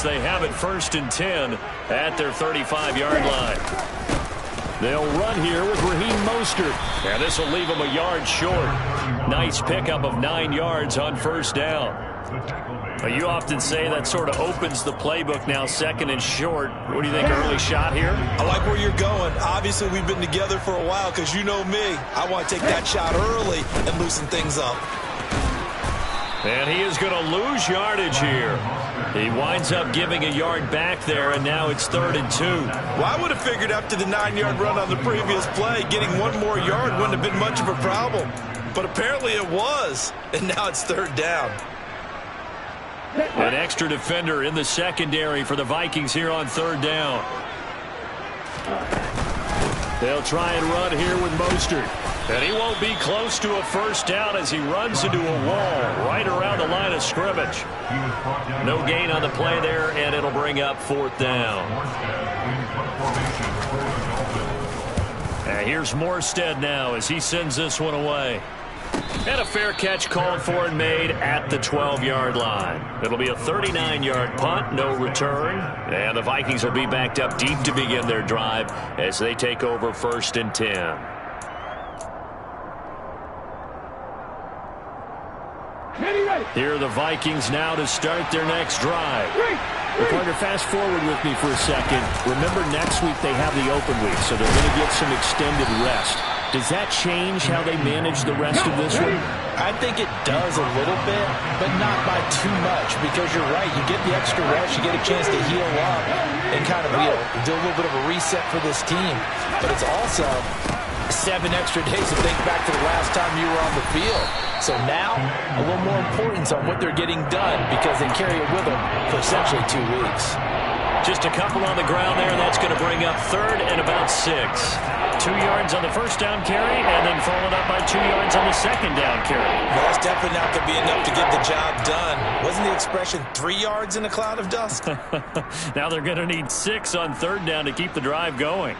They have it 1st and 10 at their 35-yard line. They'll run here with Raheem Mostert. And this will leave them a yard short. Nice pickup of 9 yards on 1st down. You often say that sort of opens the playbook now, 2nd and short. What do you think, early shot here? I like where you're going. Obviously, we've been together for a while because you know me. I want to take that shot early and loosen things up. And he is going to lose yardage here. He winds up giving a yard back there, and now it's 3rd and 2. Well, I would have figured after the 9-yard run on the previous play, getting 1 more yard wouldn't have been much of a problem. But apparently it was, and now it's 3rd down. An extra defender in the secondary for the Vikings here on 3rd down. They'll try and run here with Mostert. And he won't be close to a 1st down as he runs into a wall right around the line of scrimmage. No gain on the play there, and it'll bring up 4th down. And here's Morstead now as he sends this one away. And a fair catch called for and made at the 12-yard line. It'll be a 39-yard punt, no return. And the Vikings will be backed up deep to begin their drive as they take over 1st and 10. Here are the Vikings now to start their next drive. Partner, fast forward with me for a second. Remember, next week they have the open week, so they're going to get some extended rest. Does that change how they manage the rest of this one? I think it does a little bit, but not by too much, because you're right. You get the extra rest, you get a chance to heal up and kind of do a little bit of a reset for this team. But it's also 7 extra days to think back to the last time you were on the field. So now, a little more importance on what they're getting done because they carry it with them for essentially 2 weeks. Just a couple on the ground there, and that's going to bring up 3rd and about 6. 2 yards on the 1st down carry, and then followed up by 2 yards on the 2nd down carry. Well, that's definitely not going to be enough to get the job done. Wasn't the expression 3 yards in a cloud of dust? Now they're going to need 6 on 3rd down to keep the drive going.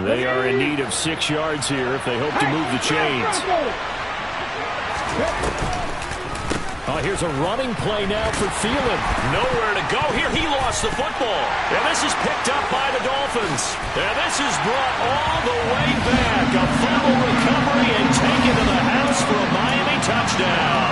They are in need of 6 yards here if they hope to move the chains. Oh, here's a running play now for Thielen. Nowhere to go here. He lost the football. And this is picked up by the Dolphins. And this is brought all the way back. A fumble recovery and taken to the house for a Miami touchdown.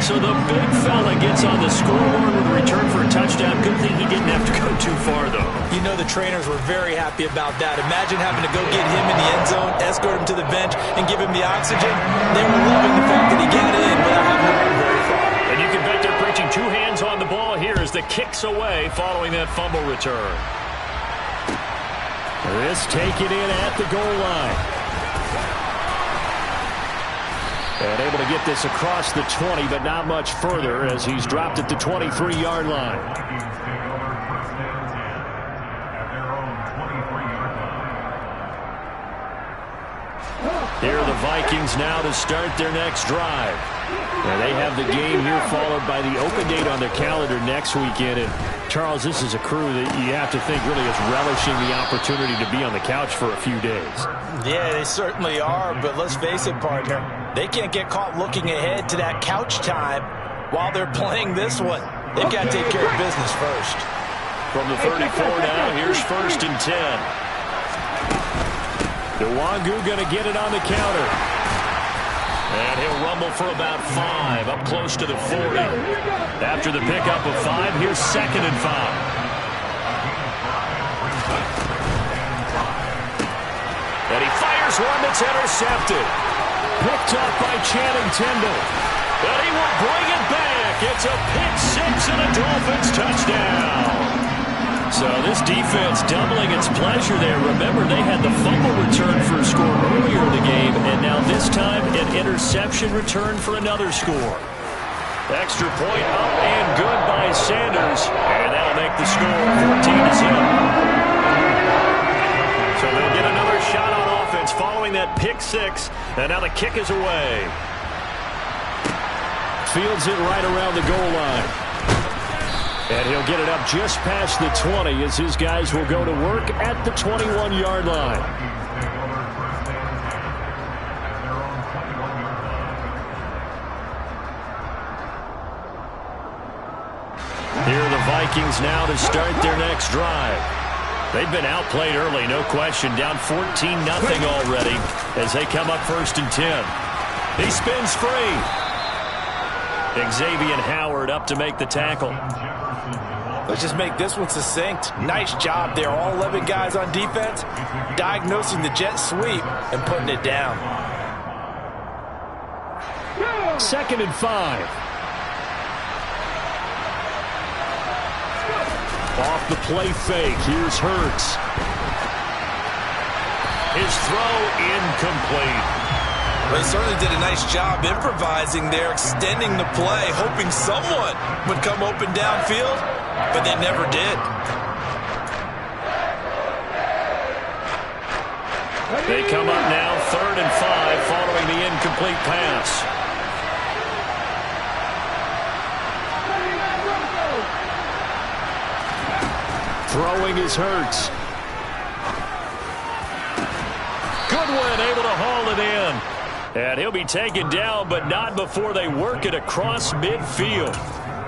So the big fella gets on the scoreboard with a return for a touchdown. Good thing he didn't have to go too far, though. You know the trainers were very happy about that. Imagine having to go get him in the end zone, escort him to the bench, and give him the oxygen. They were loving the fact that he got in without having to run very far. And you can bet they're preaching 2 hands on the ball here as the kick's away following that fumble return. This taken in at the goal line. And able to get this across the 20, but not much further as he's dropped at the 23-yard line. Here are the Vikings now to start their next drive. And they have the game here followed by the open date on their calendar next weekend. And Charles, this is a crew that you have to think really is relishing the opportunity to be on the couch for a few days. Yeah, they certainly are, but let's face it, partner. They can't get caught looking ahead to that couch time while they're playing this one. They've got to take care of business first. From the 34 now, here's 1st and 10. Nwangu going to get it on the counter. And he'll rumble for about 5, up close to the 40. After the pickup of 5, here's 2nd and 5. And he fires one that's intercepted. Picked up by Channing Tindall. And he will bring it back. It's a pick 6 and a Dolphins touchdown. So this defense doubling its pleasure there. Remember, they had the fumble return for a score earlier in the game, and now this time an interception return for another score. Extra point up and good by Sanders, and that'll make the score 14-0. So they'll get another shot on offense following that pick 6, and now the kick is away. Fields it right around the goal line. And he'll get it up just past the 20 as his guys will go to work at the 21-yard line. Here are the Vikings now to start their next drive. They've been outplayed early, no question. Down 14-0 already as they come up 1st and 10. He spins free. Xavier Howard up to make the tackle. Let's just make this one succinct. Nice job there. All 11 guys on defense diagnosing the jet sweep and putting it down. 2nd and 5. Off the play fake. Here's Hurts. His throw incomplete. Well, he certainly did a nice job improvising there, extending the play, hoping someone would come open downfield, but they never did. They come up now 3rd and 5 following the incomplete pass. Throwing is Hurts. Goodwin able to haul it in. And he'll be taken down, but not before they work it across midfield.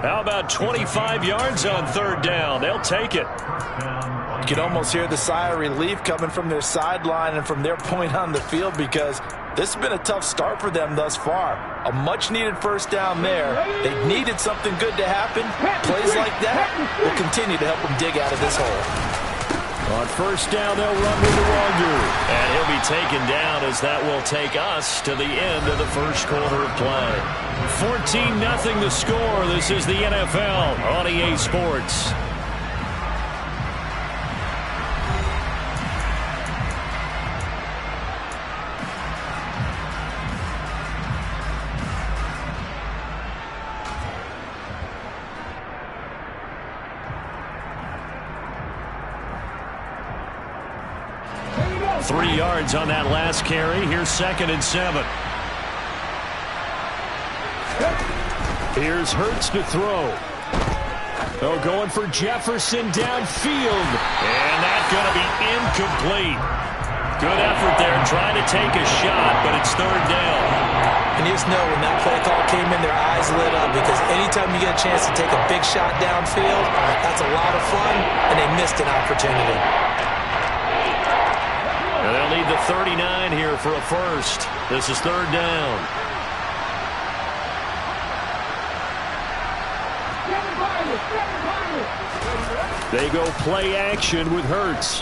How about 25 yards on 3rd down? They'll take it. You can almost hear the sigh of relief coming from their sideline and from their point on the field, because this has been a tough start for them thus far. A much-needed 1st down there. They needed something good to happen. Plays like that will continue to help them dig out of this hole. On 1st down, they'll run with the longer. And he'll be taken down as that will take us to the end of the 1st quarter of play. 14-0 the score. This is the NFL on EA Sports. Three yards on that last carry. Here's 2nd and 7. Here's Hurts to throw. Oh, going for Jefferson downfield. And that's going to be incomplete. Good effort there trying to take a shot, but it's 3rd down. And you just know when that play call came in, their eyes lit up, because anytime you get a chance to take a big shot downfield, that's a lot of fun, and they missed an opportunity. And they'll need the 39 here for a 1st. This is 3rd down. They go play action with Hurts.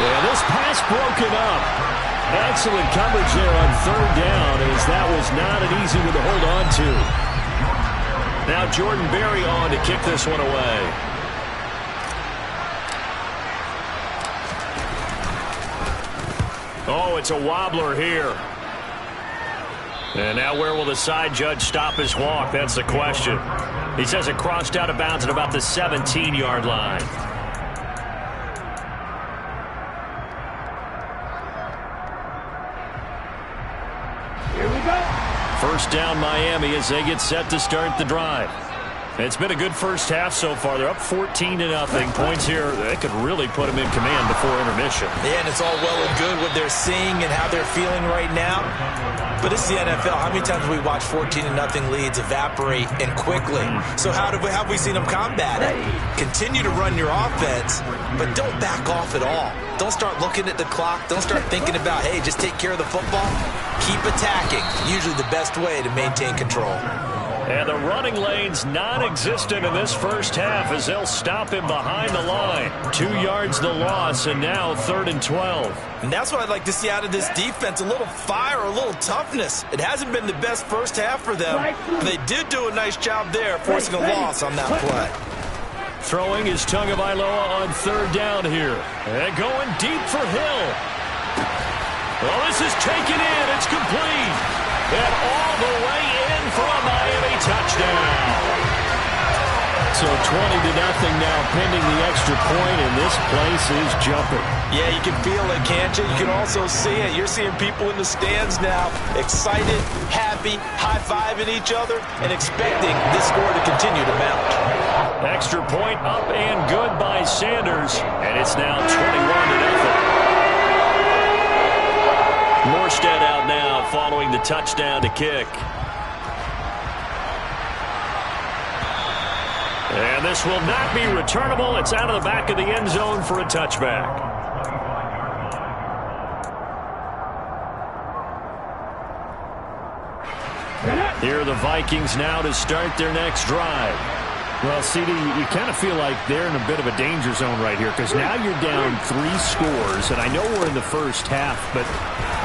And this pass broken up. Excellent coverage there on 3rd down, as that was not an easy one to hold on to. Now Jordan Berry on to kick this one away. Oh, it's a wobbler here. And now where will the side judge stop his walk? That's the question. He says it crossed out of bounds at about the 17-yard line. Here we go. 1st down Miami as they get set to start the drive. It's been a good 1st half so far. They're up 14-0. Points here, they could really put them in command before intermission. Yeah, and it's all well and good what they're seeing and how they're feeling right now. But it's the NFL. How many times have we watched 14-0 leads evaporate and quickly? So have we seen them combat it? Continue to run your offense, but don't back off at all. Don't start looking at the clock. Don't start thinking about, hey, just take care of the football. Keep attacking. Usually the best way to maintain control. And the running lane's non-existent in this 1st half as they'll stop him behind the line. 2 yards the loss, and now 3rd and 12. And that's what I'd like to see out of this defense, a little fire, a little toughness. It hasn't been the best 1st half for them, but they did do a nice job there, forcing a loss on that play. Throwing is Tagovailoa on 3rd down here. And going deep for Hill. Well, this is taken in. It's complete. And all the way in for a Miami touchdown. So 20-0 now pending the extra point, and this place is jumping. Yeah, you can feel it, can't you? You can also see it. You're seeing people in the stands now, excited, happy, high-fiving each other, and expecting this score to continue to mount. Extra point up and good by Sanders, and it's now 21-0. Morstead out now following the touchdown to kick. And this will not be returnable. It's out of the back of the end zone for a touchback. Here are the Vikings now to start their next drive. Well, CD, you kind of feel like they're in a bit of a danger zone right here because now you're down 3 scores, and I know we're in the first half, but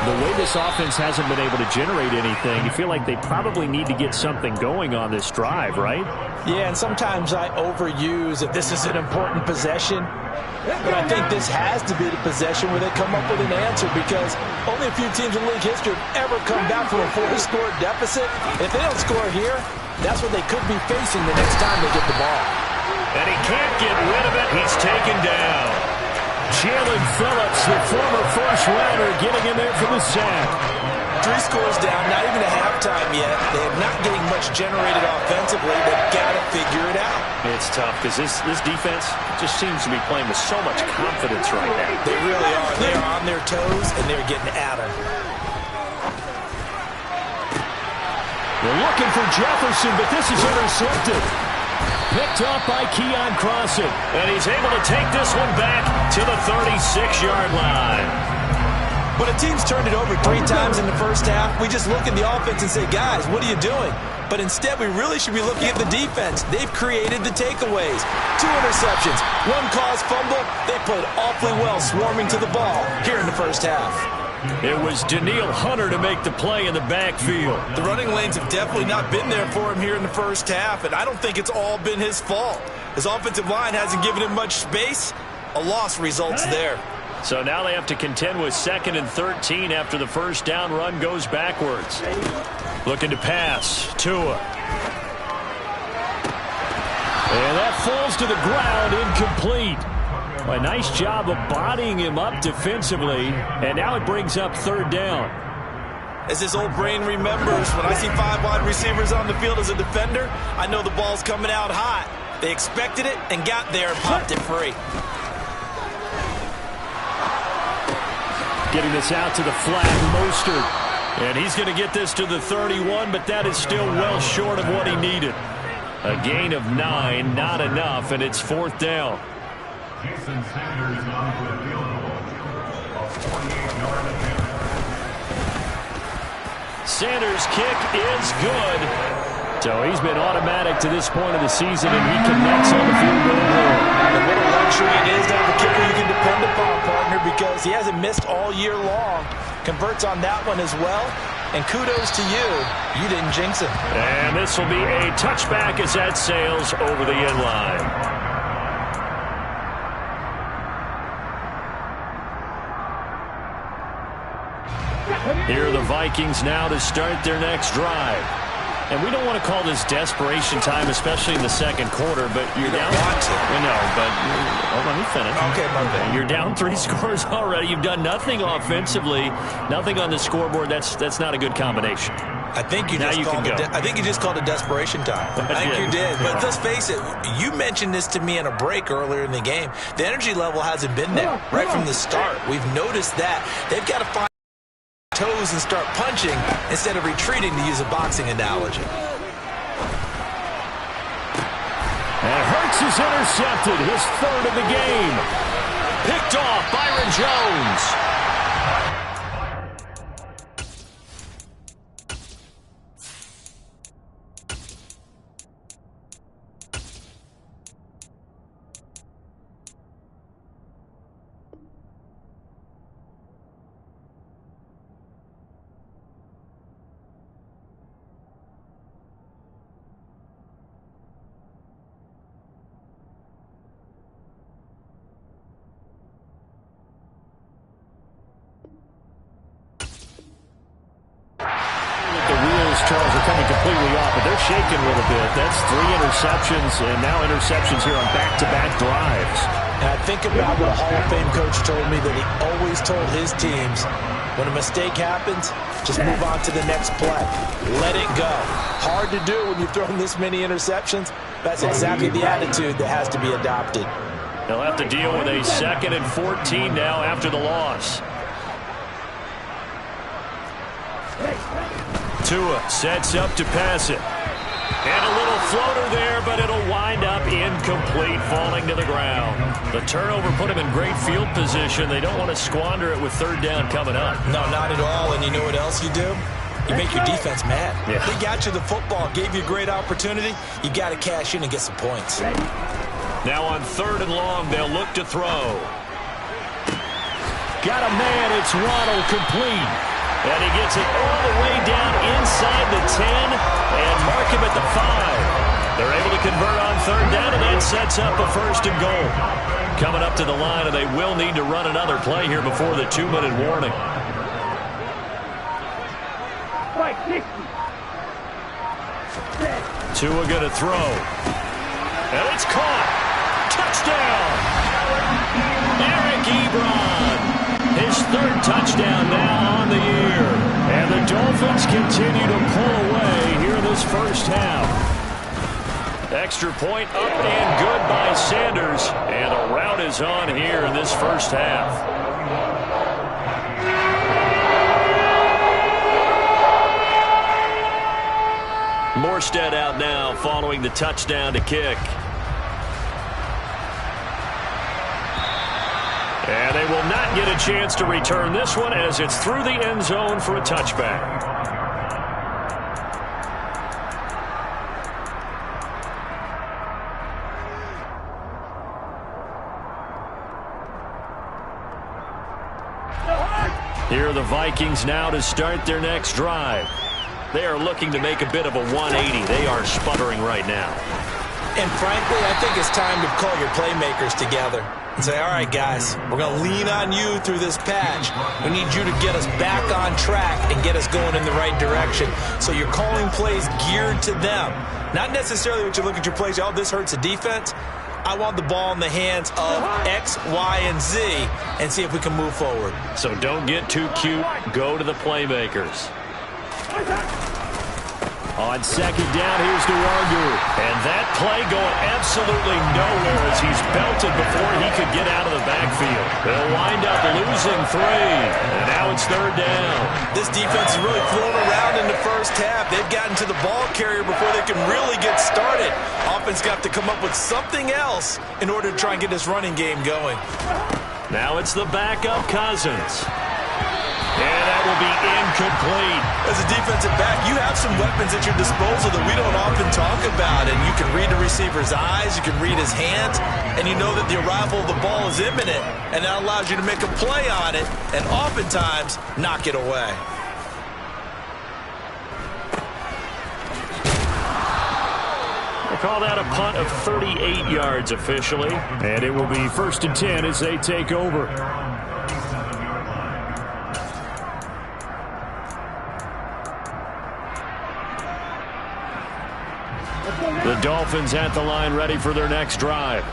the way this offense hasn't been able to generate anything, you feel like they probably need to get something going on this drive, right? Yeah, and sometimes I overuse if this is an important possession, but I think this has to be the possession where they come up with an answer because only a few teams in league history have ever come back from a 4-score deficit. If they don't score here, that's what they could be facing the next time they get the ball. And he can't get rid of it. He's taken down. Jalen Phillips, the former first-rounder, getting in there for the sack. 3 scores down, not even a halftime yet. They are not getting much generated offensively. They've got to figure it out. It's tough because this defense just seems to be playing with so much confidence right now. They really are. They are on their toes, and they're getting at them. They're looking for Jefferson, but this is intercepted. Picked up by Keon Crossing. And he's able to take this one back to the 36-yard line. When a team's turned it over 3 times in the first half, we just look at the offense and say, guys, what are you doing? But instead, we really should be looking at the defense. They've created the takeaways. 2 interceptions, 1 caused fumble. They played awfully well swarming to the ball here in the first half. It was Danielle Hunter to make the play in the backfield. The running lanes have definitely not been there for him here in the first half, and I don't think it's all been his fault. His offensive line hasn't given him much space. A loss results there. So now they have to contend with 2nd and 13 after the first down run goes backwards. Looking to pass. Tua. And that falls to the ground, incomplete. A nice job of bodying him up defensively, and now it brings up 3rd down. As his old brain remembers, when I see 5 wide receivers on the field as a defender, I know the ball's coming out hot. They expected it and got there and popped it free. Getting this out to the flat, Mostert. And he's going to get this to the 31, but that is still well short of what he needed. A gain of 9, not enough, and it's 4th down. Jason Sanders on for the field goal. A 48-yard attempt. Sanders' kick is good. So he's been automatic to this point of the season, and he connects on the field goal. And what a luxury it is to have a kicker you can depend upon, partner, because he hasn't missed all year long. Converts on that one as well. And kudos to you. You didn't jinx him. And this will be a touchback as that sails over the end line. Here are the Vikings now to start their next drive. And we don't want to call this desperation time, especially in the second quarter, but you're down. No, but let me finish. Okay, my bad. You're down 3 scores already. You've done nothing offensively, nothing on the scoreboard. That's not a good combination. I think you just called it desperation time. I think you did. But let's face it, you mentioned this to me in a break earlier in the game. The energy level hasn't been there right from the start. We've noticed that. They've got to find toes and start punching instead of retreating, to use a boxing analogy. And Hurts is intercepted, his 3rd of the game. Picked off Byron Jones. Charles are coming completely off, but they're shaking a little bit. That's 3 interceptions, and now interceptions here on back-to-back drives. And I think about what a Hall of Fame coach told me, that he always told his teams, when a mistake happens, just move on to the next play. Let it go. Hard to do when you've thrown this many interceptions. That's exactly the attitude that has to be adopted. They'll have to deal with a 2nd and 14 now after the loss. Tua sets up to pass it. And a little floater there, but it'll wind up incomplete, falling to the ground. The turnover put him in great field position. They don't want to squander it with third down coming up. No, not at all. And you know what else you do? You make your defense mad. Yeah. They got you the football, gave you a great opportunity. You got to cash in and get some points. Now on 3rd and long, they'll look to throw. Got a man. It's Waddle, complete. And he gets it all the way down inside the 10 and mark him at the 5. They're able to convert on 3rd down, and that sets up a 1st and goal. Coming up to the line, and they will need to run another play here before the 2-minute warning. Tua going to throw. And it's caught. Touchdown. Eric Ebron. His 3rd touchdown now on the year. And the Dolphins continue to pull away here in this first half. Extra point up and good by Sanders. And a rout is on here in this first half. Morstead out now following the touchdown to kick. And they will not get a chance to return this one as it's through the end zone for a touchback. Here are the Vikings now to start their next drive. They are looking to make a bit of a 180. They are sputtering right now. And frankly, I think it's time to call your playmakers together and say, all right, guys, we're going to lean on you through this patch. We need you to get us back on track and get us going in the right direction. So you're calling plays geared to them. Not necessarily what you look at your plays, oh, this hurts the defense. I want the ball in the hands of X, Y, and Z and see if we can move forward. So don't get too cute. Go to the playmakers. On 2nd down, here's DeWarger. And that play going absolutely nowhere as he's belted before he could get out of the backfield. They'll wind up losing 3. And now it's 3rd down. This defense is really thrown around in the first half. They've gotten to the ball carrier before they can really get started. Offense got to come up with something else in order to try and get this running game going. Now it's the backup Cousins. And that will be incomplete. As a defensive back, you have some weapons at your disposal that we don't often talk about. And you can read the receiver's eyes, you can read his hands, and you know that the arrival of the ball is imminent. And that allows you to make a play on it and oftentimes knock it away. They call that a punt of 38 yards officially. And it will be 1st and 10 as they take over. The Dolphins at the line ready for their next drive.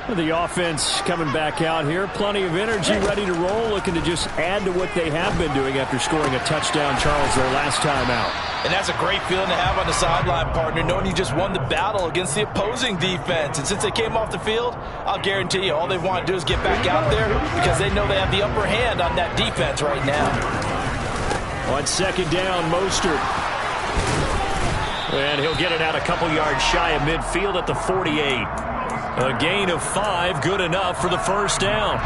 The offense coming back out here. Plenty of energy, ready to roll, looking to just add to what they have been doing after scoring a touchdown, Charles, their last time out. And that's a great feeling to have on the sideline, partner, knowing you just won the battle against the opposing defense. And since they came off the field, I'll guarantee you all they want to do is get back out there because they know they have the upper hand on that defense right now. On 2nd down, Mostert. And he'll get it out a couple yards shy of midfield at the 48. A gain of 5, good enough for the 1st down.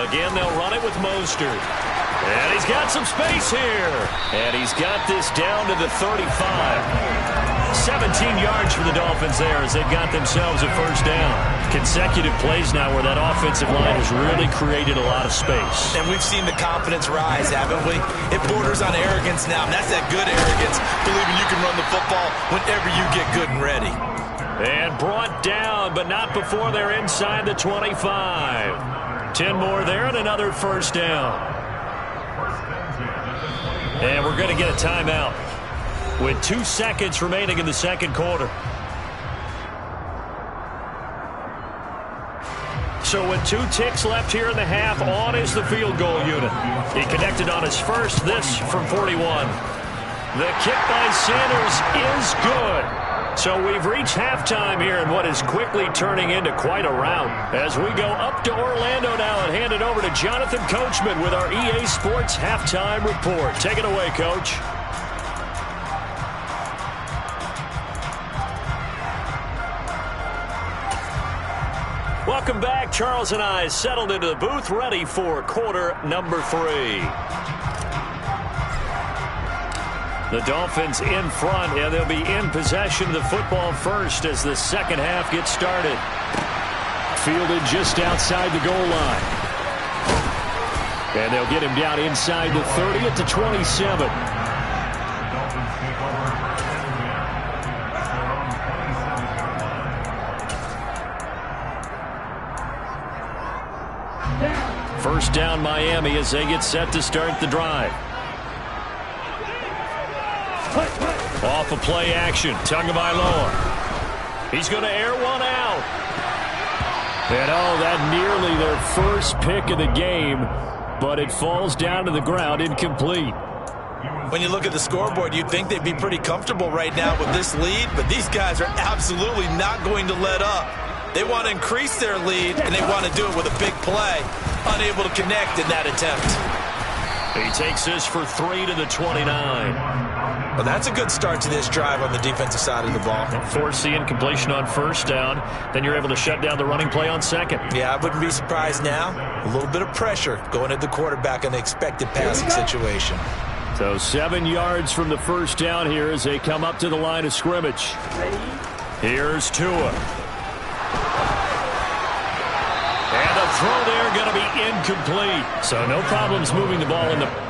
Again, they'll run it with Mostert. And he's got some space here. And he's got this down to the 35. 17 yards for the Dolphins there as they've got themselves a 1st down. Consecutive plays now where that offensive line has really created a lot of space. And we've seen the confidence rise, haven't we? It borders on arrogance now, and that's that good arrogance, believing you can run the football whenever you get good and ready. And brought down, but not before they're inside the 25. 10 more there and another 1st down. And we're going to get a timeout with 2 seconds remaining in the 2nd quarter. So with 2 ticks left here in the half, on is the field goal unit. He connected on his first, this from 41. The kick by Sanders is good. So we've reached halftime here in what is quickly turning into quite a rout. As we go up to Orlando now and hand it over to Jonathan Coachman with our EA Sports Halftime Report. Take it away, Coach. Welcome back. Charles and I settled into the booth, ready for quarter number 3. The Dolphins in front, and they'll be in possession of the football first as the second half gets started. Fielded just outside the goal line. And they'll get him down inside the 30 at the 27. First down Miami as they get set to start the drive. Off of play action, Tagovailoa. He's going to air one out. And that nearly their first pick of the game, but it falls down to the ground incomplete. When you look at the scoreboard, you'd think they'd be pretty comfortable right now with this lead, but these guys are absolutely not going to let up. They want to increase their lead, and they want to do it with a big play. Unable to connect in that attempt. He takes this for 3 to the 29. Well, that's a good start to this drive on the defensive side of the ball. Force the incompletion on first down. Then you're able to shut down the running play on second. Yeah, I wouldn't be surprised now. A little bit of pressure going at the quarterback in the expected passing situation. So 7 yards from the first down here as they come up to the line of scrimmage. Here's Tua. And the throw there going to be incomplete. So no problems moving the ball in the...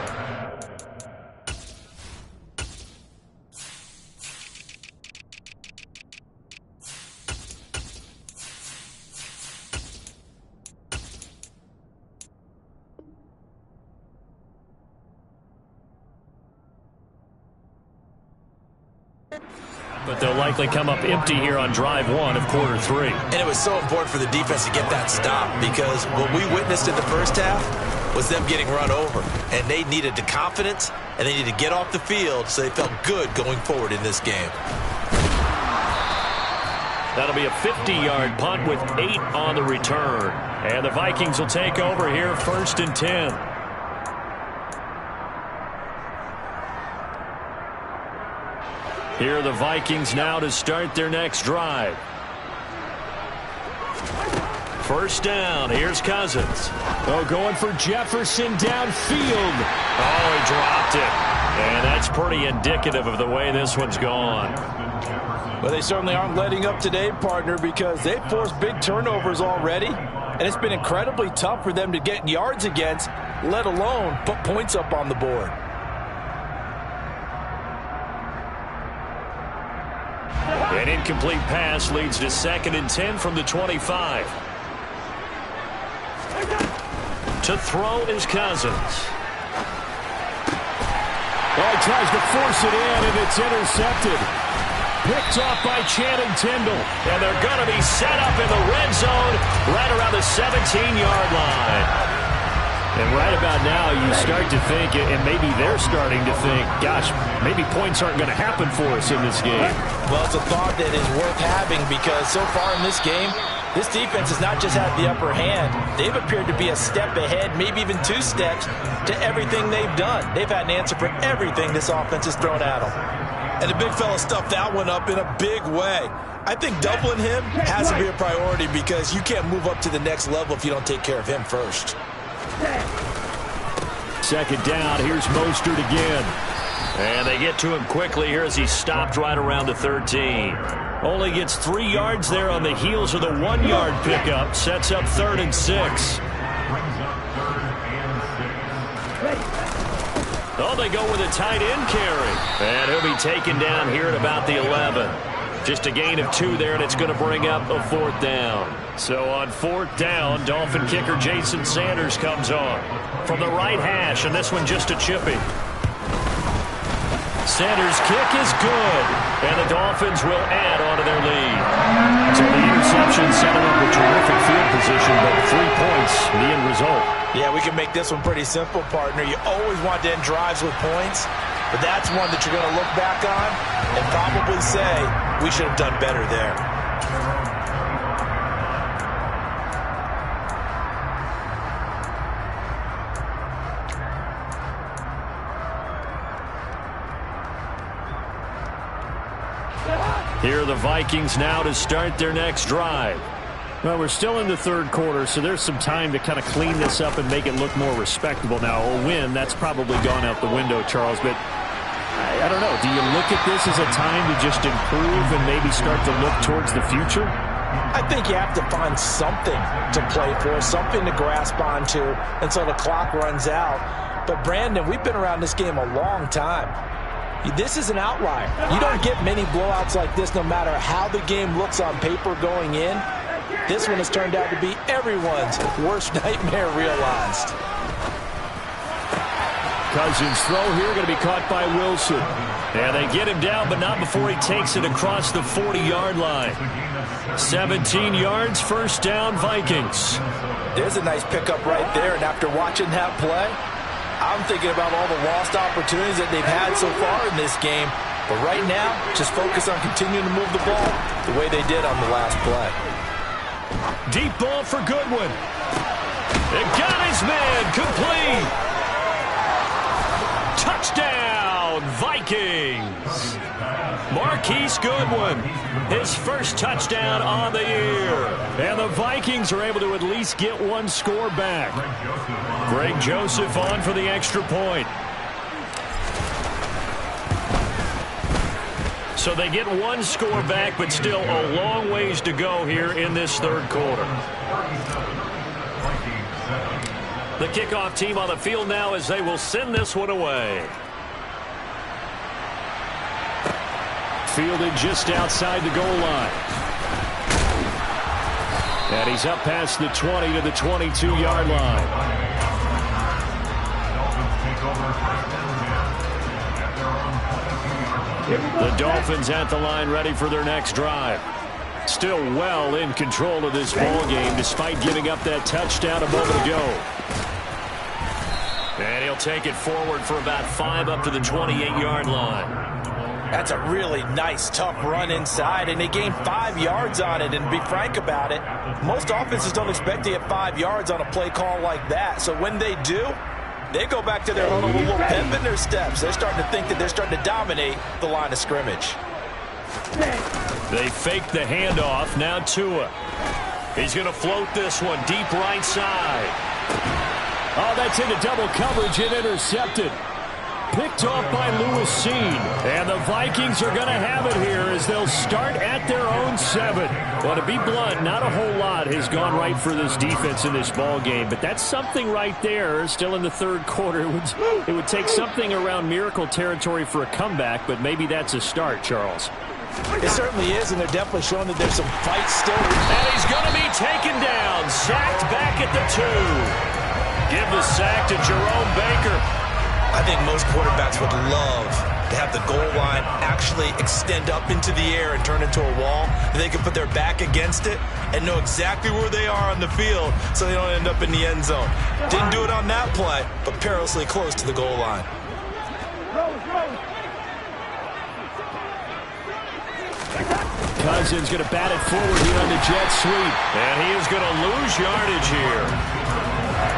But they'll likely come up empty here on drive 1 of quarter 3. And it was so important for the defense to get that stop because what we witnessed in the first half was them getting run over. And they needed the confidence, and they needed to get off the field so they felt good going forward in this game. That'll be a 50-yard punt with 8 on the return. And the Vikings will take over here, 1st and 10. Here are the Vikings now to start their next drive. First down. Here's Cousins. Going for Jefferson downfield. He dropped it. And that's pretty indicative of the way this one's gone. Well, they certainly aren't letting up today, partner, because they've forced big turnovers already. And it's been incredibly tough for them to get yards against, let alone put points up on the board. An incomplete pass leads to 2nd and 10 from the 25. To throw is Cousins. He tries to force it in, and it's intercepted. Picked off by Channing Tindall. And they're going to be set up in the red zone right around the 17-yard line. And right about now, you start to think, and maybe they're starting to think, gosh, maybe points aren't going to happen for us in this game. Well, it's a thought that is worth having because so far in this game, this defense has not just had the upper hand. They've appeared to be a step ahead, maybe even 2 steps to everything they've done. They've had an answer for everything this offense has thrown at them. And the big fella stuffed that one up in a big way. I think doubling him has to be a priority because you can't move up to the next level if you don't take care of him first. Second down, here's Mostert again. And they get to him quickly here as he stopped right around the 13. Only gets 3 yards there on the heels of the 1-yard pickup. Sets up 3rd and 6. They go with a tight end carry. And he'll be taken down here at about the 11. Just a gain of 2 there, and it's going to bring up a 4th down. So on 4th down, Dolphin kicker Jason Sanders comes on from the right hash, and this one just a chippy. Sanders' kick is good, and the Dolphins will add on to their lead. So the interception set him up with terrific field position, but 3 points, the end result. Yeah, we can make this one pretty simple, partner. You always want to end drives with points. But that's one that you're going to look back on and probably say, we should have done better there. Here are the Vikings now to start their next drive. Well, we're still in the third quarter, so there's some time to kind of clean this up and make it look more respectable. Now, a win, that's probably gone out the window, Charles, but I don't know. Do you look at this as a time to just improve and maybe start to look towards the future? I think you have to find something to play for, something to grasp onto until the clock runs out. But, Brandon, we've been around this game a long time. This is an outlier. You don't get many blowouts like this no matter how the game looks on paper going in. This one has turned out to be everyone's worst nightmare realized. Cousins' throw here going to be caught by Wilson. And they get him down, but not before he takes it across the 40-yard line. 17 yards, first down, Vikings. There's a nice pickup right there, and after watching that play, I'm thinking about all the lost opportunities that they've had so far in this game. But right now, just focus on continuing to move the ball the way they did on the last play. Deep ball for Goodwin. It got his man complete. Touchdown, Vikings. Marquise Goodwin, his first touchdown on the year. And the Vikings are able to at least get one score back. Greg Joseph on for the extra point. So they get one score back, but still a long ways to go here in this third quarter. The kickoff team on the field now as they will send this one away. Fielded just outside the goal line. And he's up past the 20 to the 22-yard line. The Dolphins at the line ready for their next drive. Still well in control of this ball game despite giving up that touchdown a moment ago. And he'll take it forward for about 5 up to the 28-yard line. That's a really nice, tough run inside, and they gained 5 yards on it. And to be frank about it, most offenses don't expect to get 5 yards on a play call like that. So when they do, they go back to their own little pep in their steps. They're starting to think that they're starting to dominate the line of scrimmage. They fake the handoff. Now Tua. He's going to float this one deep right side. Oh, that's into double coverage and intercepted. Picked off by Lewis Seen. And the Vikings are going to have it here as they'll start at their own 7. Well, to be blunt, not a whole lot has gone right for this defense in this ball game. But that's something right there. Still in the third quarter. It would take something around miracle territory for a comeback, but maybe that's a start, Charles. It certainly is, and they're definitely showing that there's some fight still. And he's going to be taken down. Sacked back at the 2. Give the sack to Jerome Baker. I think most quarterbacks would love to have the goal line actually extend up into the air and turn into a wall. They can put their back against it and know exactly where they are on the field so they don't end up in the end zone. Didn't do it on that play, but perilously close to the goal line. Cousins going to bat it forward here on the jet sweep. And he is going to lose yardage here.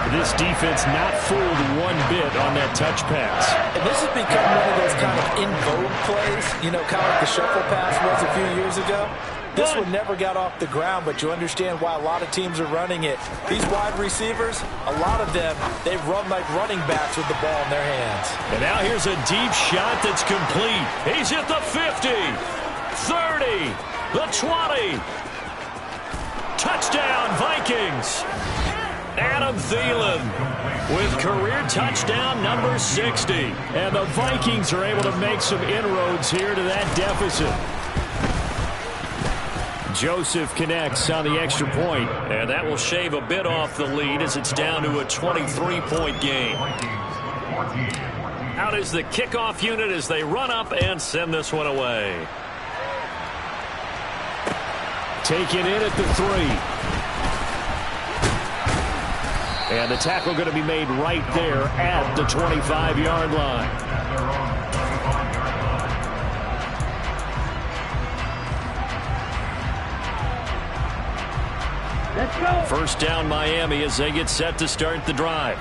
This defense not fooled one bit on that touch pass. And this has become one of those kind of in vogue plays, you know, kind of like the shuffle pass was a few years ago. This one never got off the ground, but you understand why a lot of teams are running it. These wide receivers, a lot of them, they run like running backs with the ball in their hands. And now here's a deep shot that's complete. He's at the 50, 30, the 20. Touchdown, Vikings. Adam Thielen with career touchdown number 60. And the Vikings are able to make some inroads here to that deficit. Joseph connects on the extra point, and that will shave a bit off the lead as it's down to a 23-point game. Out is the kickoff unit as they run up and send this one away. Taken in at the 3. And the tackle going to be made right there at the 25-yard line. Let's go. First down Miami as they get set to start the drive.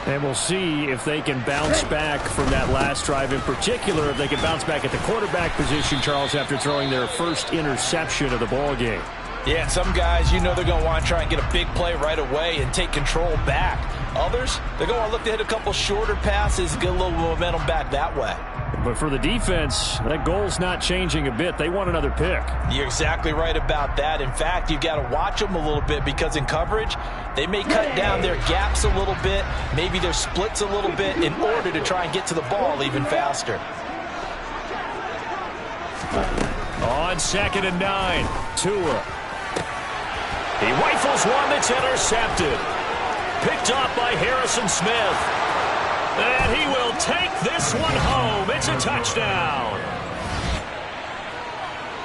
And we'll see if they can bounce back from that last drive, in particular if they can bounce back at the quarterback position, Charles, after throwing their first interception of the ball game. Yeah, some guys, they're going to want to try and get a big play right away and take control back. Others, they're going to look to hit a couple shorter passes, get a little momentum back that way. But for the defense, that goal's not changing a bit. They want another pick. You're exactly right about that. In fact, you've got to watch them a little bit because in coverage, they may cut down their gaps a little bit, maybe their splits a little bit in order to try and get to the ball even faster. On 2nd and 9, Tua. He rifles one that's intercepted. Picked off by Harrison Smith. And he will take this one home. It's a touchdown.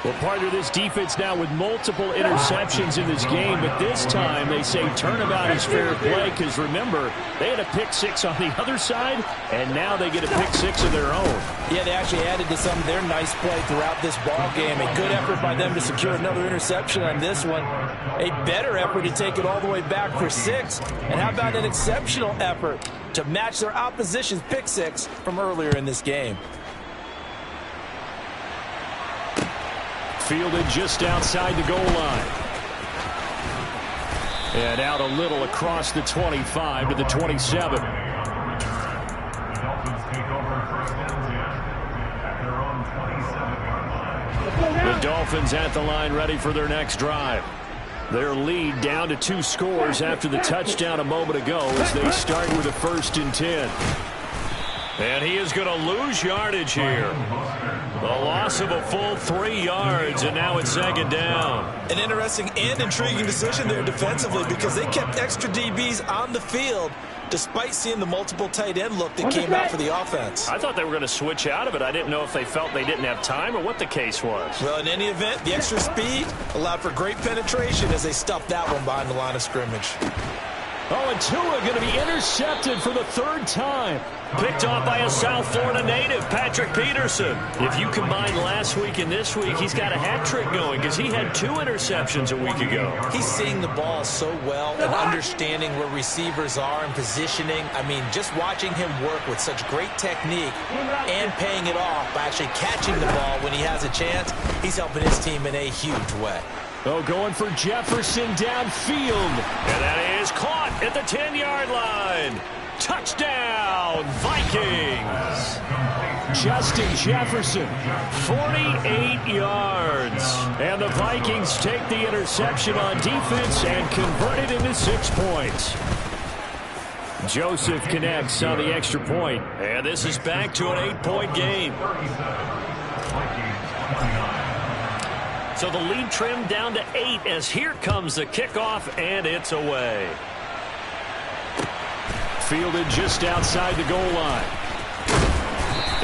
Well, partner, this defense now with multiple interceptions in this game, but this time they say turnabout is fair play because, remember, they had a pick six on the other side, and now they get a pick six of their own. Yeah, they actually added to some of their nice play throughout this ball game. A good effort by them to secure another interception on this one. A better effort to take it all the way back for 6. And how about an exceptional effort to match their opposition's pick six from earlier in this game? Fielded just outside the goal line. And out a little across the 25 to the 27. The Dolphins take over first down at their own 27-yard line. The Dolphins at the line ready for their next drive. Their lead down to 2 scores after the touchdown a moment ago as they start with a 1st and 10. And he is going to lose yardage here. The loss of a full 3 yards, and now it's 2nd down. An interesting and intriguing decision there defensively because they kept extra DBs on the field despite seeing the multiple tight end look that came out for the offense. I thought they were going to switch out of it. I didn't know if they felt they didn't have time or what the case was. Well, in any event, the extra speed allowed for great penetration as they stuffed that one behind the line of scrimmage. Oh, and Tua going to be intercepted for the 3rd time. Picked off by a South Florida native, Patrick Peterson. If you combine last week and this week, he's got a hat trick going because he had 2 interceptions a week ago. He's seeing the ball so well and understanding where receivers are and positioning. I mean, just watching him work with such great technique and paying it off by actually catching the ball when he has a chance, he's helping his team in a huge way. Oh, going for Jefferson downfield. And that is caught at the 10-yard line. Touchdown, Vikings. Justin Jefferson, 48 yards. And the Vikings take the interception on defense and convert it into 6 points. Joseph connects on the extra point. And this is back to an 8-point game. So the lead trimmed down to 8 as here comes the kickoff, and it's away. Fielded just outside the goal line.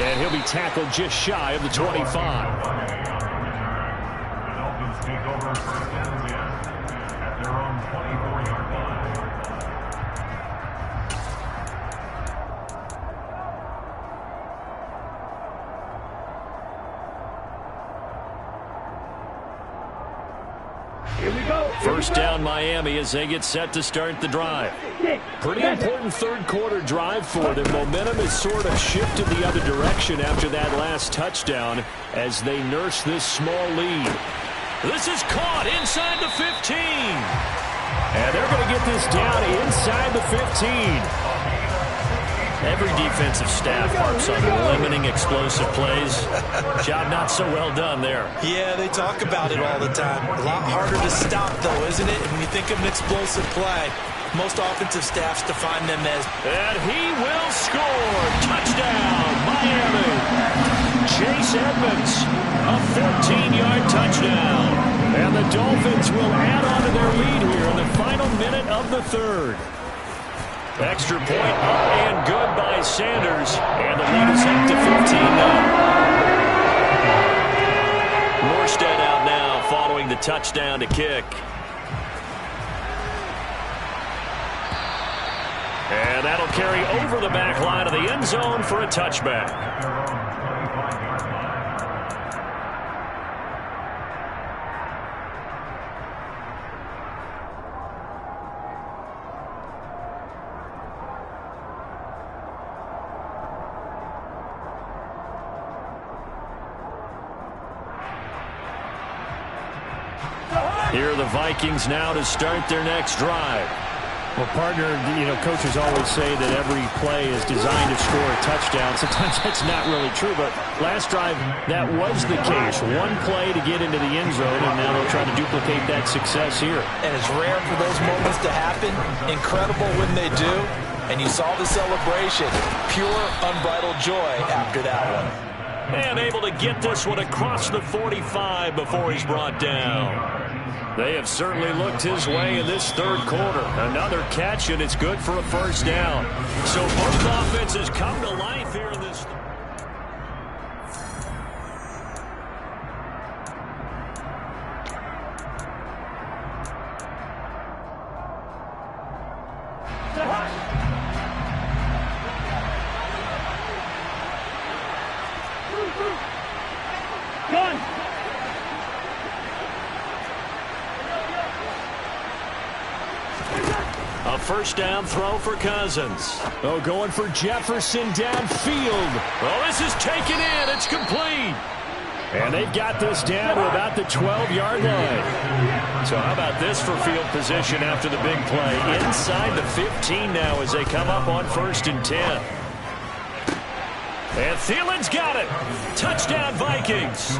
And he'll be tackled just shy of the 25. The Dolphins take over first down at their own 24-yard line. Here we go. First down Miami as they get set to start the drive. Pretty important 3rd quarter drive for them. Momentum has sort of shifted the other direction after that last touchdown as they nurse this small lead. This is caught inside the 15. And they're going to get this down inside the 15. Every defensive staff harps on limiting explosive plays. Job not so well done there. Yeah, they talk about it all the time. A lot harder to stop, though, isn't it? When you think of an explosive play, most offensive staffs define them as... And he will score. Touchdown, Miami. Chase Edmonds, a 14-yard touchdown. And the Dolphins will add on to their lead here in the final minute of the 3rd. Extra point up and good by Sanders. And the lead is up to 15 now. Morstead out now following the touchdown to kick. And that'll carry over the back line of the end zone for a touchback. Here are the Vikings now to start their next drive. Well, partner, coaches always say that every play is designed to score a touchdown. Sometimes that's not really true, but last drive, that was the case. One play to get into the end zone, and now they'll try to duplicate that success here. And it's rare for those moments to happen. Incredible when they do. And you saw the celebration. Pure, unbridled joy after that one. And able to get this one across the 45 before he's brought down. They have certainly looked his way in this third quarter. Another catch, and it's good for a first down. So both offenses come to life here in this. A first down throw for Cousins. Oh, going for Jefferson downfield. Oh, this is taken in. It's complete. And they've got this down to about the 12-yard line. So how about this for field position after the big play? Inside the 15 now as they come up on 1st and 10. And Thielen's got it. Touchdown, Vikings.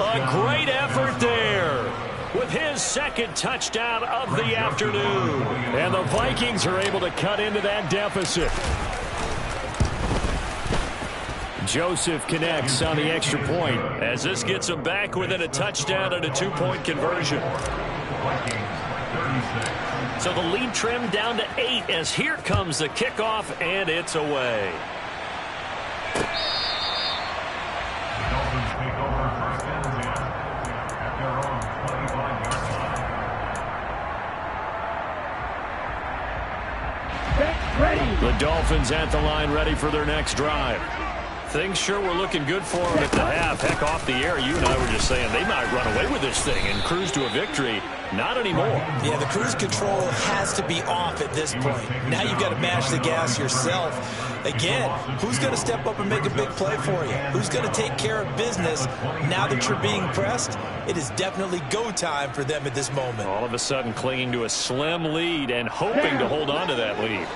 A great effort there with his second touchdown of the afternoon. And the Vikings are able to cut into that deficit. Joseph connects on the extra point. As this gets them back within a touchdown and a 2-point conversion. So the lead trimmed down to 8 as here comes the kickoff, and it's away. The Dolphins at the line ready for their next drive. Things sure were looking good for them at the half. Heck, off the air, you and I were just saying they might run away with this thing and cruise to a victory. Not anymore. Yeah, the cruise control has to be off at this point. Now you've got to mash the gas yourself. Again, who's going to step up and make a big play for you? Who's going to take care of business now that you're being pressed? It is definitely go time for them at this moment. All of a sudden clinging to a slim lead and hoping to hold on to that lead.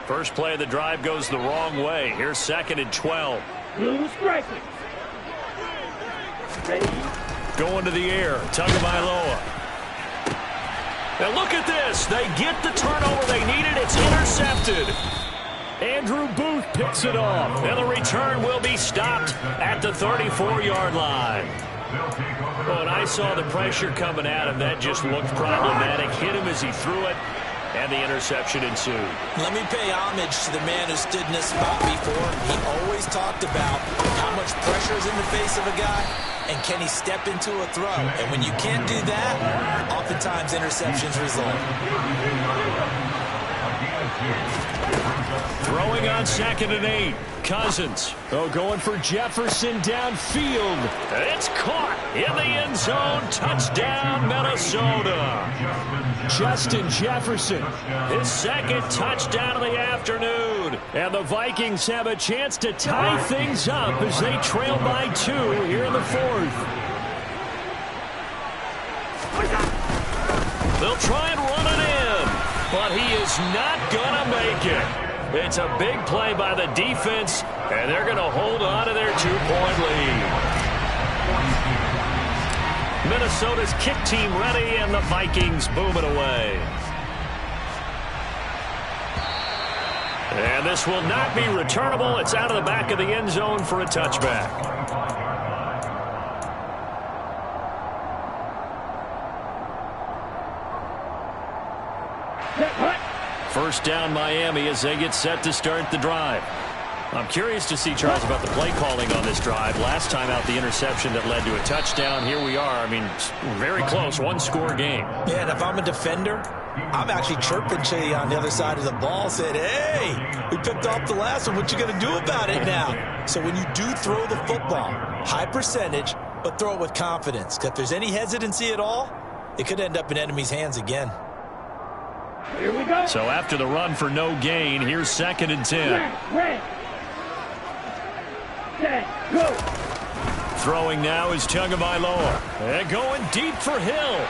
First play of the drive goes the wrong way. Here's 2nd and 12. Blue strikers. Ready. Going to the air. Tagovailoa. Now look at this. They get the turnover they needed. It's intercepted. Andrew Booth picks it off. And the return will be stopped at the 34-yard line. When I saw the pressure coming at him, that just looked problematic. Hit him as he threw it. And the interception ensued. Let me pay homage to the man who stood in this spot before. He always talked about how much pressure is in the face of a guy and can he step into a throw. And when you can't do that, oftentimes interceptions result. Throwing on 2nd and 8. Cousins. Oh, going for Jefferson downfield. It's caught in the end zone. Touchdown, Minnesota. Justin Jefferson. His second touchdown of the afternoon. And the Vikings have a chance to tie things up as they trail by 2 here in the 4th. They'll try and run it in, but he is not going to make it. It's a big play by the defense, and they're going to hold on to their 2-point lead. Minnesota's kick team ready, and the Vikings boom it away. And this will not be returnable. It's out of the back of the end zone for a touchback. First down, Miami, as they get set to start the drive. I'm curious to see, Charles, about the play calling on this drive. Last time out, the interception that led to a touchdown. Here we are. I mean, very close, one-score game. Yeah, and if I'm a defender, I'm actually chirping to you on the other side of the ball, saying, hey, we picked off the last one. What you going to do about it now? So when you do throw the football, high percentage, but throw it with confidence. Because if there's any hesitancy at all, it could end up in enemy's hands again. Here we go. So after the run for no gain, here's 2nd and 10. Red. Set. Go. Throwing now is Tagovailoa. And going deep for Hill.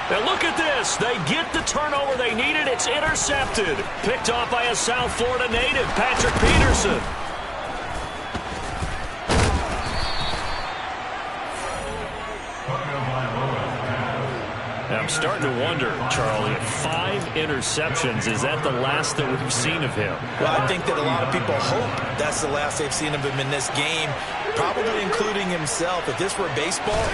And look at this. They get the turnover they needed. It's intercepted. Picked off by a South Florida native, Patrick Peterson. I'm starting to wonder, Charlie, 5 interceptions, is that the last that we've seen of him? Well, I think that a lot of people hope that's the last they've seen of him in this game, probably including himself. If this were baseball,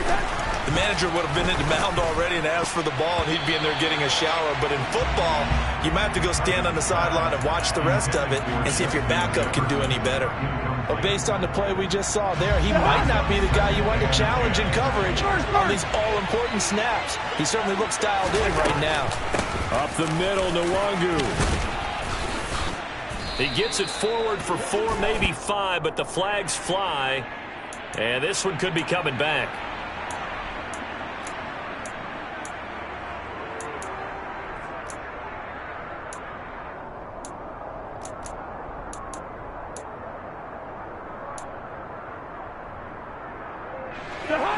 the manager would have been at the mound already and asked for the ball, and he'd be in there getting a shower. But in football, you might have to go stand on the sideline and watch the rest of it and see if your backup can do any better. Well, based on the play we just saw there, he might not be the guy you want to challenge in coverage on these all-important snaps. He certainly looks dialed in right now. Up the middle, Nwangu. He gets it forward for 4, maybe 5, but the flags fly. And this one could be coming back.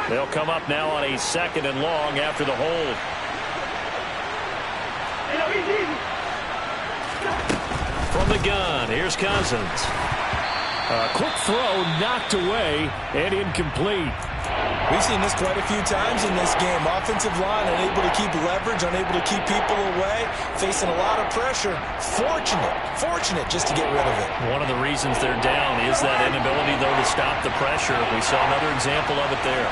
They'll come up now on a 2nd and long after the hold. From the gun, here's Cousins. A quick throw knocked away and incomplete. We've seen this quite a few times in this game. Offensive line unable to keep leverage, unable to keep people away, facing a lot of pressure. Fortunate just to get rid of it. One of the reasons they're down is that inability, though, to stop the pressure. We saw another example of it there.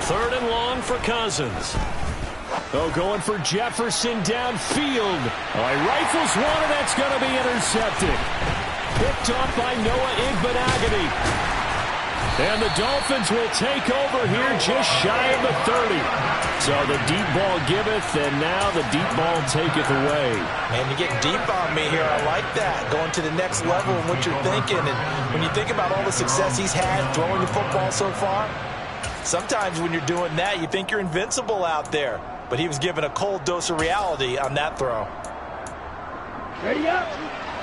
3rd and long for Cousins. Oh, going for Jefferson downfield. Oh, he rifles one, and that's going to be intercepted. Picked off by Noah Igbenogany. And the Dolphins will take over here just shy of the 30. So the deep ball giveth, and now the deep ball taketh away. Man, you get deep on me here. I like that. Going to the next level in what you're thinking. And when you think about all the success he's had throwing the football so far, sometimes when you're doing that, you think you're invincible out there. But he was given a cold dose of reality on that throw. Ready up.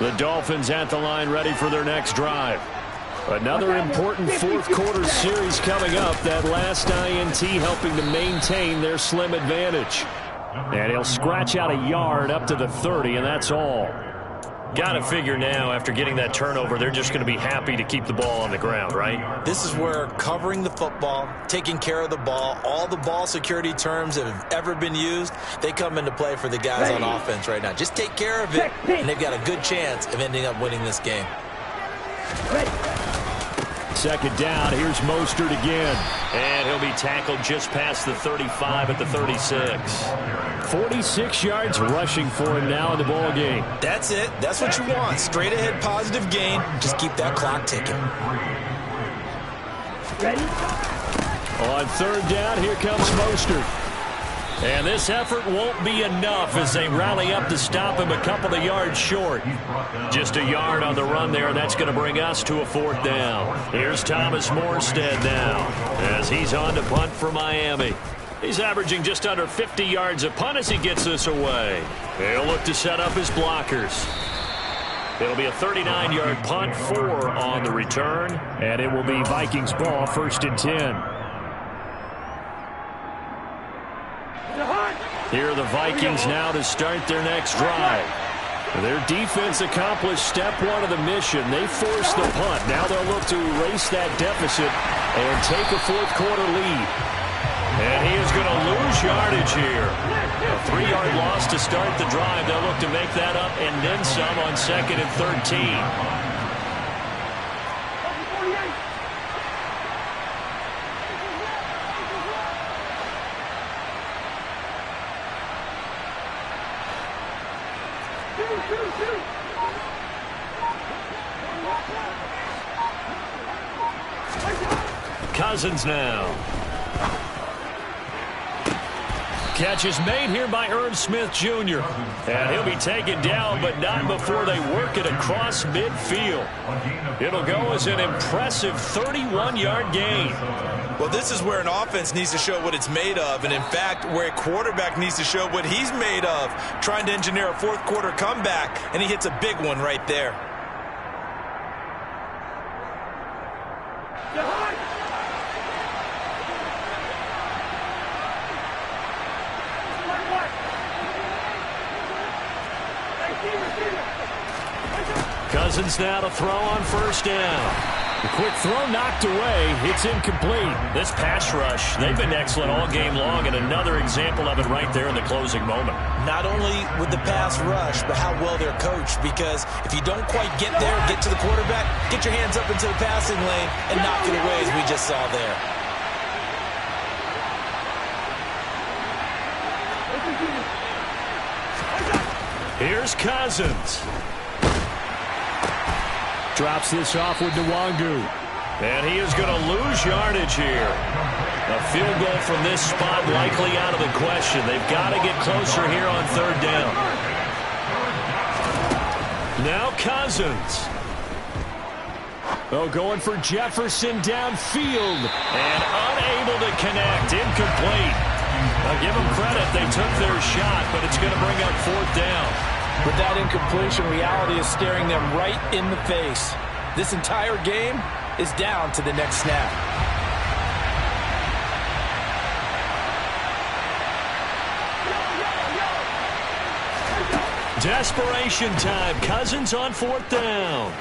The Dolphins at the line ready for their next drive. Another important 4th quarter series coming up. That last INT helping to maintain their slim advantage. And he'll scratch out a yard up to the 30, and that's all. Got to figure now, after getting that turnover, they're just going to be happy to keep the ball on the ground, right? This is where covering the football, taking care of the ball, all the ball security terms that have ever been used, they come into play for the guys on offense right now. Just take care of it, and they've got a good chance of ending up winning this game. 2nd down, here's Mostert again. And he'll be tackled just past the 35 at the 36. 46 yards rushing for him now in the ball game. That's it. That's what you want. Straight ahead positive gain. Just keep that clock ticking. Ready? On 3rd down, here comes Mostert. And this effort won't be enough as they rally up to stop him a couple of yards short. Just a yard on the run there, and that's going to bring us to a 4th down. Here's Thomas Morstead now as he's on to punt for Miami. He's averaging just under 50 yards a punt as he gets this away. He'll look to set up his blockers. It'll be a 39-yard punt, 4 on the return, and it will be Vikings ball, 1st and 10. Here are the Vikings now to start their next drive. Their defense accomplished step 1 of the mission. They forced the punt. Now they'll look to erase that deficit and take a 4th quarter lead. And he is going to lose yardage here. A 3-yard loss to start the drive. They'll look to make that up and then some on 2nd and 13. Cousins now. Catch is made here by Irv Smith Jr. And he'll be taken down, but not before they work it across midfield. It'll go as an impressive 31-yard gain. Well, this is where an offense needs to show what it's made of, and in fact, where a quarterback needs to show what he's made of, trying to engineer a 4th quarter comeback, and he hits a big one right there. Cousins now to throw on first down. The quick throw knocked away. It's incomplete. This pass rush, they've been excellent all game long, and another example of it right there in the closing moment. Not only with the pass rush, but how well they're coached, because if you don't quite get there, get to the quarterback, get your hands up into the passing lane and knock it away, as we just saw there. Here's Cousins. Drops this off with Nwangu. And he is going to lose yardage here. A field goal from this spot likely out of the question. They've got to get closer here on third down. Now Cousins. Oh, going for Jefferson downfield. And unable to connect. Incomplete. I'll give them credit. They took their shot, but it's going to bring up fourth down. With that incompletion, reality is staring them right in the face. This entire game is down to the next snap. Desperation time. Cousins on fourth down.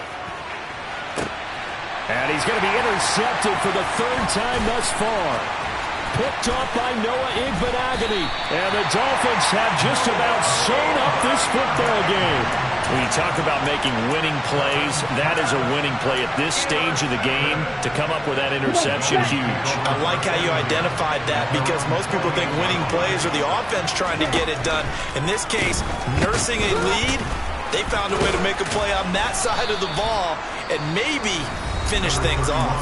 And he's going to be intercepted for the third time thus far. Picked off by Noah Igbenogany. And the Dolphins have just about sewn up this football game. When you talk about making winning plays, that is a winning play at this stage of the game. To come up with that interception, huge. I like how you identified that, because most people think winning plays are the offense trying to get it done. In this case, nursing a lead, they found a way to make a play on that side of the ball and maybe finish things off.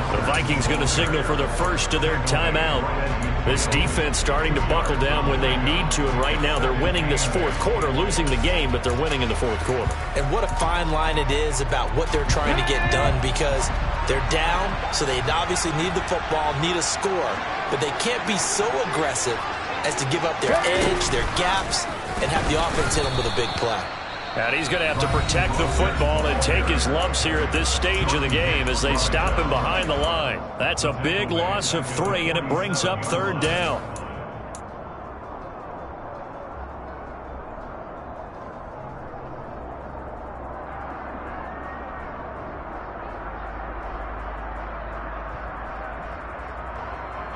The Vikings going to signal for the first of their timeout. This defense starting to buckle down when they need to, and right now they're winning this fourth quarter, losing the game, but they're winning in the fourth quarter. And what a fine line it is about what they're trying to get done, because they're down, so they obviously need the football, need a score, but they can't be so aggressive as to give up their edge, their gaps, and have the offense hit them with a big play. And he's going to have to protect the football and take his lumps here at this stage of the game as they stop him behind the line. That's a big loss of 3, and it brings up third down.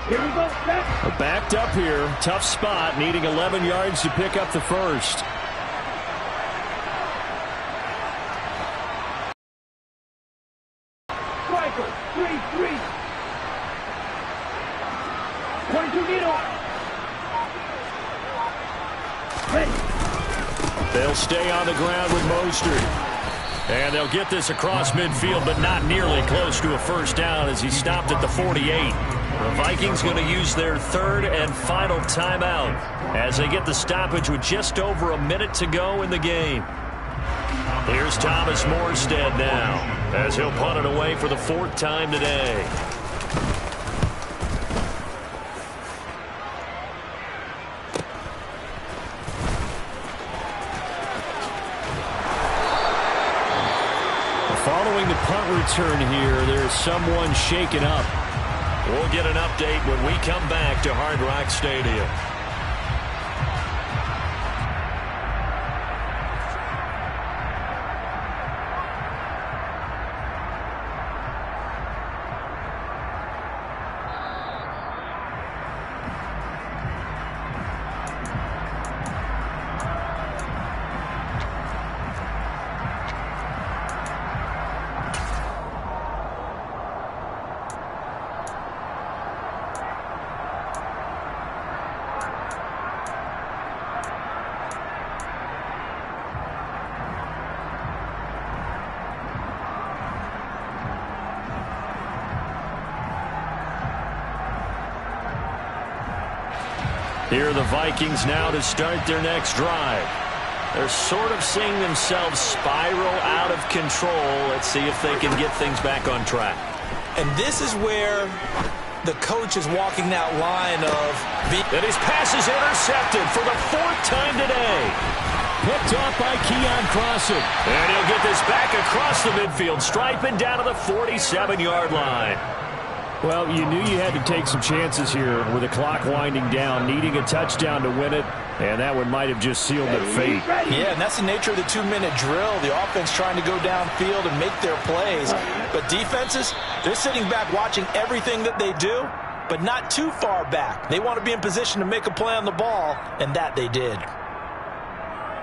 Here we go. Backed up here. Tough spot. Needing 11 yards to pick up the first. Striker. 3-3. 22 needle. Ready. They'll stay on the ground with Mostert. And they'll get this across midfield, but not nearly close to a first down as he stopped at the 48. The Vikings going to use their third and final timeout as they get the stoppage with just over a minute to go in the game. Here's Thomas Morstead now as he'll punt it away for the fourth time today. Following the punt return here, there's someone shaken up. We'll get an update when we come back to Hard Rock Stadium. Here are the Vikings now to start their next drive. They're sort of seeing themselves spiral out of control. Let's see if they can get things back on track. And this is where the coach is walking that line of... And his pass is intercepted for the fourth time today. Picked off by Keon Crossen. And he'll get this back across the midfield, striping down to the 47-yard line. Well, you knew you had to take some chances here with the clock winding down, needing a touchdown to win it, and that one might have just sealed their fate. Yeah, and that's the nature of the 2-minute drill. The offense trying to go downfield and make their plays. But defenses, they're sitting back watching everything that they do, but not too far back. They want to be in position to make a play on the ball, and that they did.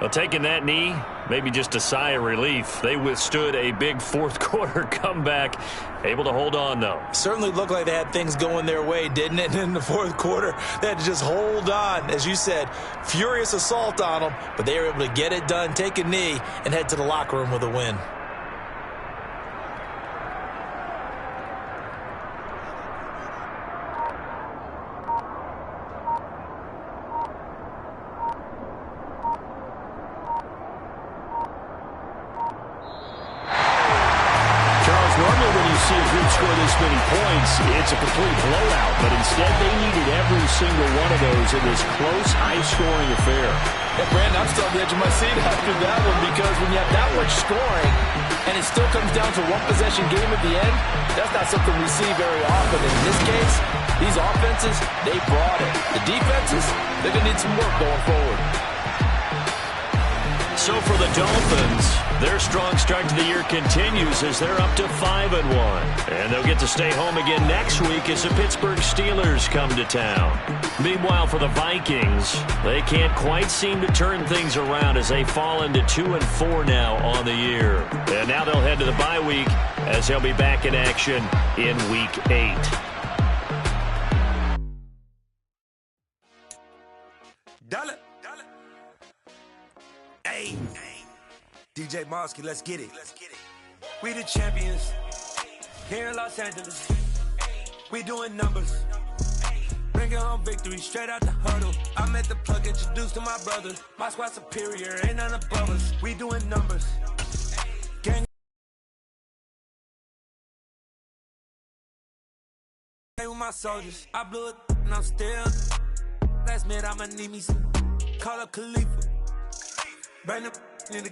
Well, taking that knee, maybe just a sigh of relief. They withstood a big fourth-quarter comeback, able to hold on, though. Certainly looked like they had things going their way, didn't it? And in the fourth quarter, they had to just hold on. As you said, furious assault on them, but they were able to get it done, take a knee, and head to the locker room with a win. Score this many points, it's a complete blowout, but instead they needed every single one of those in this close, high-scoring affair. Yeah, Brandon, I'm still on the edge of my seat after that one, because when you have that much scoring and it still comes down to one-possession game at the end, that's not something we see very often. And in this case, these offenses, they brought it. The defenses, they're going to need some work going forward. So for the Dolphins, their strong start to the year continues as they're up to 5-1. And they'll get to stay home again next week as the Pittsburgh Steelers come to town. Meanwhile, for the Vikings, they can't quite seem to turn things around as they fall into 2-4 now on the year. And now they'll head to the bye week as they'll be back in action in Week 8. Hey, DJ Mosky, let's get it. We the champions here in Los Angeles. We doing numbers. Bringing home victory straight out the huddle. I'm at the plug, introduced to my brothers. My squad superior, ain't none above us. We doing numbers. Gang with my soldiers. I blew it and I'm still. Last minute I'ma need me some. Call up Khalifa. Bring them in the,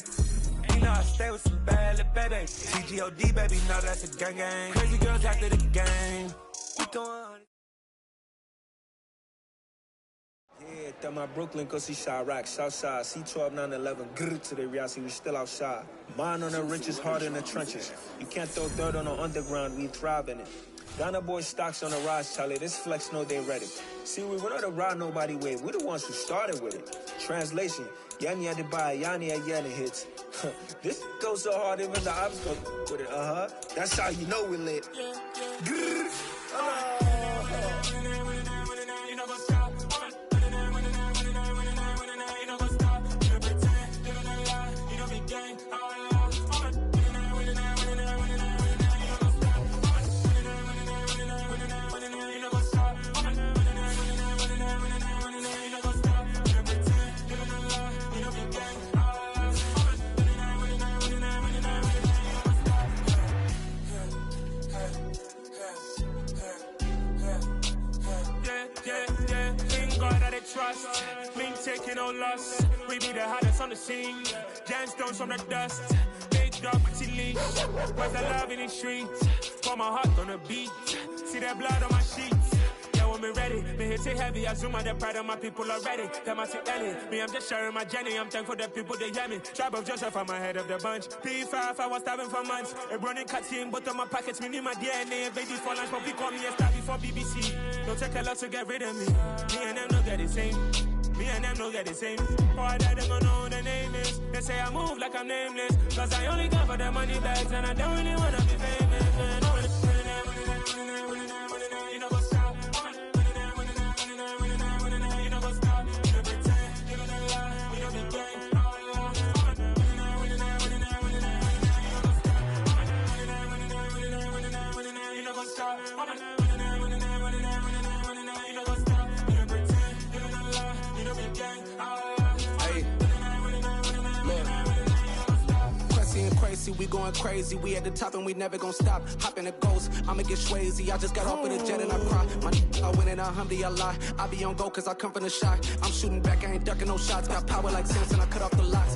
you know I stay with some bad little baby. TGOD baby, know that's a gang gang. Crazy girls after the game. We throwing. Yeah, tell my Brooklyn cause he shot rock, Southside, C12, 911, grrr to the Riasi, we still outside. Mine on the riches, hard in the trenches. You can't throw dirt on the underground, we thrive in it. Ghana boys stocks on the rise, Charlie. This flex know they ready. See, we not to ride nobody with. We're the ones who started with it. Translation: Yanni had to buy Yanni at Yanni hits. This goes so hard, even the ops go with it. That's how you know we lit. Trust, me taking no loss. We be the hottest on the scene. Gemstones from the dust. Big dog, pretty leash. Where's the love in the streets? Pour my heart on the beat. See that blood on my sheets. Yeah, when we ready, me hit it heavy. I zoom out the pride of my people already. Them I see Ellie. Me, I'm just sharing my journey. I'm thankful that people they hear me. Tribe of Joseph, I'm ahead of the bunch. P5, I was starving for months. A running cutscene, but on my pockets, me need my DNA. Baby for lunch, but we call me a star before BBC. Don't take a lot to get rid of me. Me and them don't get the same. Me and them don't get the same. Oh, I died, they don't know who the name is. They say I move like I'm nameless. Cause I only come for the money bags and I don't really wanna be famous. Man. You know what's up? You know what's up? You don't pretend, you don't lie, we don't be gang. You know what's up? We going crazy, we at the top and we never gonna stop. Hop in the ghost, I'ma get swayzy. I just got off of the jet and I cry. My I win in a Humvee, I lie. I be on go cause I come from the shot. I'm shooting back, I ain't ducking no shots. Got power like Samson, I cut off the locks.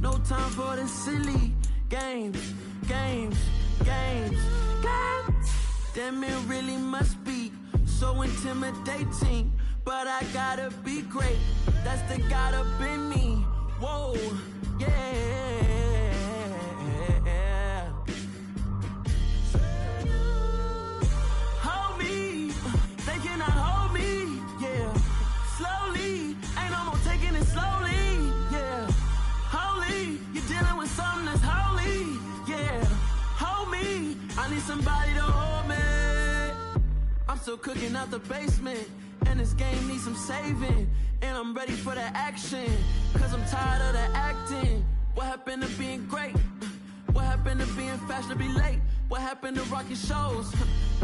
No time for the silly games. Damn, it really must be so intimidating. But I gotta be great. That's the God up in me. Whoa, yeah. Hold me, they cannot hold me, yeah. Slowly, ain't no more taking it slowly, yeah. Holy, you're dealing with something that's holy, yeah. Hold me, I need somebody to hold me. I'm still cooking out the basement, and this game needs some saving. And I'm ready for the action, cause I'm tired of the acting. What happened to being great? What happened to being fashionably late? What happened to rocking shows?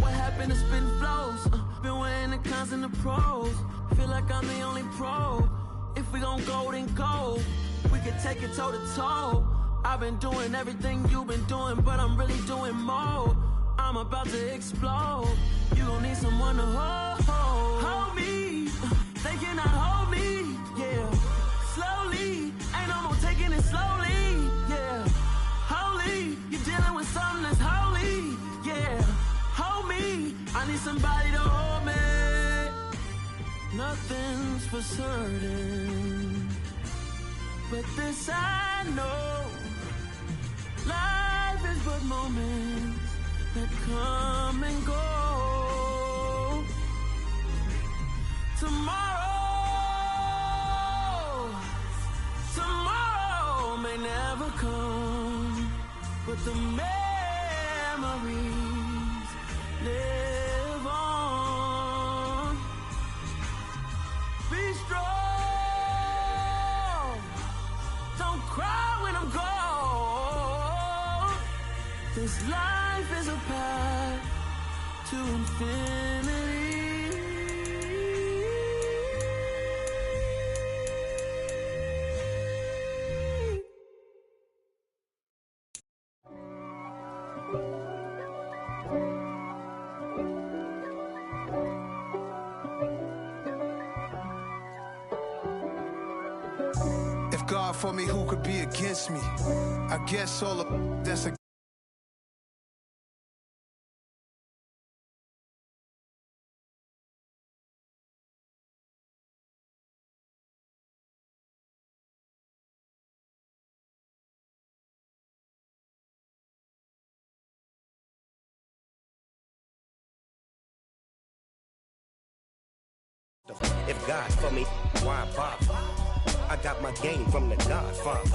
What happened to spitting flows? Been wearing the cons and the pros. Feel like I'm the only pro. If we gon' go, then go. We can take it toe to toe. I've been doing everything you've been doing, but I'm really doing more. I'm about to explode. You gon' need someone to hold me. They cannot hold me, yeah. Slowly, ain't no more taking it slowly, yeah. Holy, you're dealing with something that's holy, yeah. Hold me, I need somebody to hold me. Nothing's for certain, but this I know. Life is but moments that come and go. Tomorrow may never come, but the memories live on. Be strong, don't cry when I'm gone. This life is a path to infinity. If God for me, who could be against me? I guess all of that's a If God for me, why bother? I got my game from the Godfather.